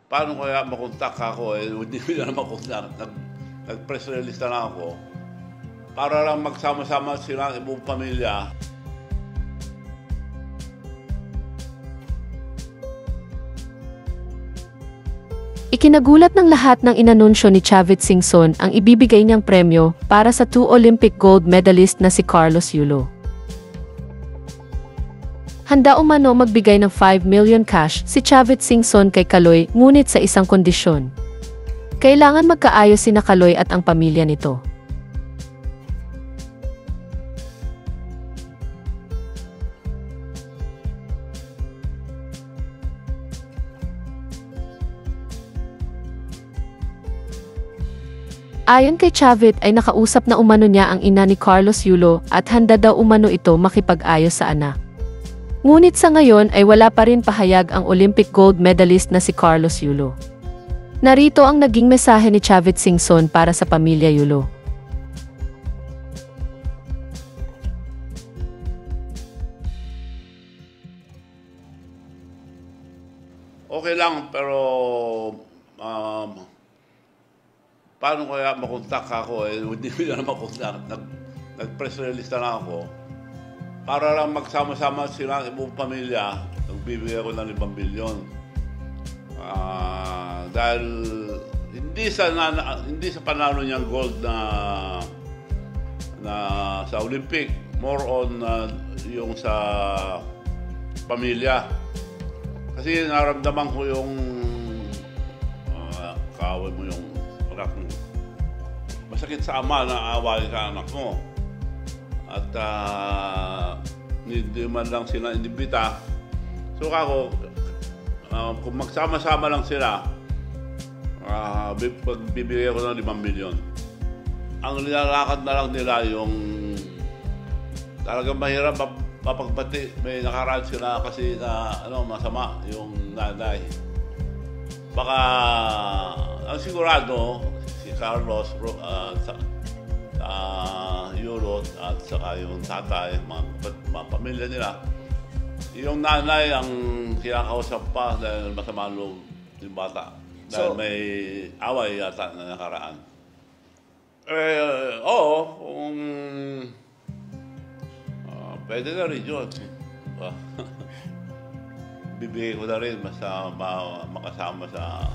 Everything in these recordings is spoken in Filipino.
paano kaya makontak ako hindi ko na makontak. Nag-press release na lang ako para lang magsama-sama sila ang ibang pamilya. Ikinagulat ng lahat ng inanunsyo ni Chavit Singson ang ibibigay niyang premyo para sa 2 Olympic gold medalist na si Carlos Yulo. Handa umano magbigay ng 5 million cash si Chavit Singson kay Kaloy, ngunit sa isang kondisyon. Kailangan magkaayos sina Kaloy at ang pamilya nito. Ayon kay Chavit ay nakausap na umano niya ang ina ni Carlos Yulo at handa daw umano ito makipag-ayos sa anak. Ngunit sa ngayon ay wala pa rin pahayag ang Olympic gold medalist na si Carlos Yulo. Narito ang naging mensahe ni Chavit Singson para sa pamilya Yulo. Okay lang, pero paano kaya makontak ako hindi ko na makontak. Nag-press release na lang ako para lang magsama-sama sila ang ibang pamilya. Nagbibigay ako ng 5 bilyon. Dahil hindi sa panalo niyang gold na sa Olympic, more on yung sa pamilya. Kasi naramdaman ko yung kaaway mo yung anak mo. Masakit sa ama na aaway ka anak mo. At hindi man lang sila inibita. So ako, kung magsama-sama lang sila, pagbibigay ko ng 5 milyon. Ang nilalakad na lang nila yung talagang mahirap mapagbati. May nakaraan sila kasi na masama yung nanay. Baka ang sigurado si Carlos Yulo at saka yung tatay, mga pamilya nila, yung nanay ang kinakausap pa dahil masama loob yung bata. Dahil may away yata na nakaraan. Oo, kung pwede na rin yun. Bibigay ko na rin basta makasama sa...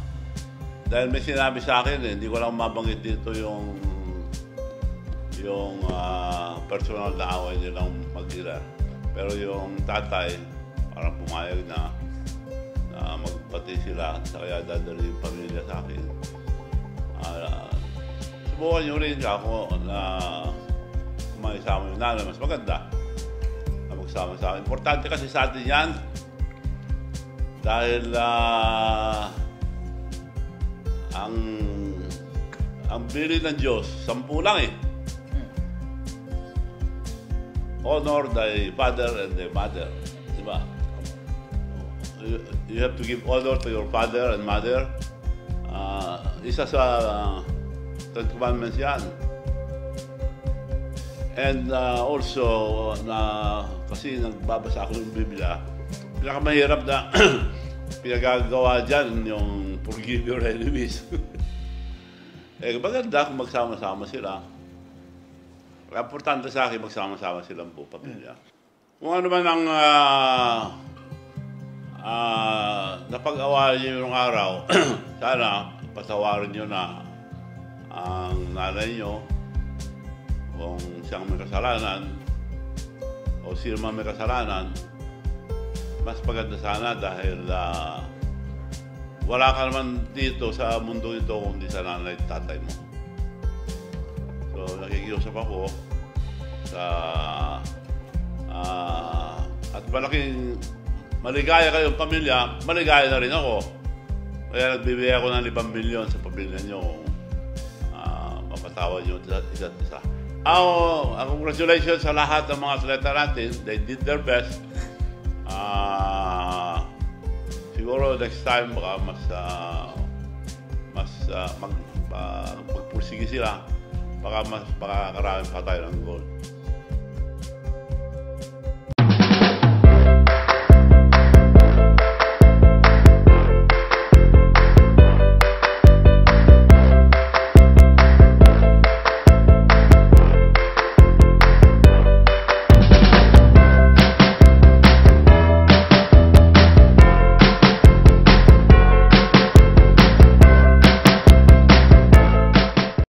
Dahil may sinabi sa akin hindi ko lang mabanggit dito yung personal na away nilang mag-ira. Pero yung tatay, parang pumayag na magpati sila, kaya dadali yung pamilya sa akin. Subukan nyo rin ako na kumaisama yung nanay, mas maganda na magsama-sama. Importante kasi sa atin yan dahil ang bili ng Diyos, 10 lang eh. Honor thy father and thy mother. Diba? You have to give honor to your father and mother. Isa sa Ten Commandments yan. And also, kasi nagbabasa ako ng Biblia, pinakamahirap na pinagagawa dyan yung forgive your enemies. Maganda kung magsama-sama sila. Importante sa akin, magsama-sama silang buong pamilya. Kung ano man ang napag-awayan niyo yung araw, sana patawarin niyo na ang nanay niyo kung siyang may kasalanan o sino man may kasalanan. Mas maganda sana dahil wala ka naman dito sa mundo ito kundi sa nanay at tatay mo. So, nakikiusap ako sa at malaking maligaya kayong pamilya, maligaya na rin ako. Kaya nagbibigay ako ng 5 milyon sa pamilya nyo kung mapatawad nyo isa't isa. Congratulations sa lahat ng mga atleta natin. They did their best. Siguro next time baka magpursige sila. Baka karami pa tayo ng gold.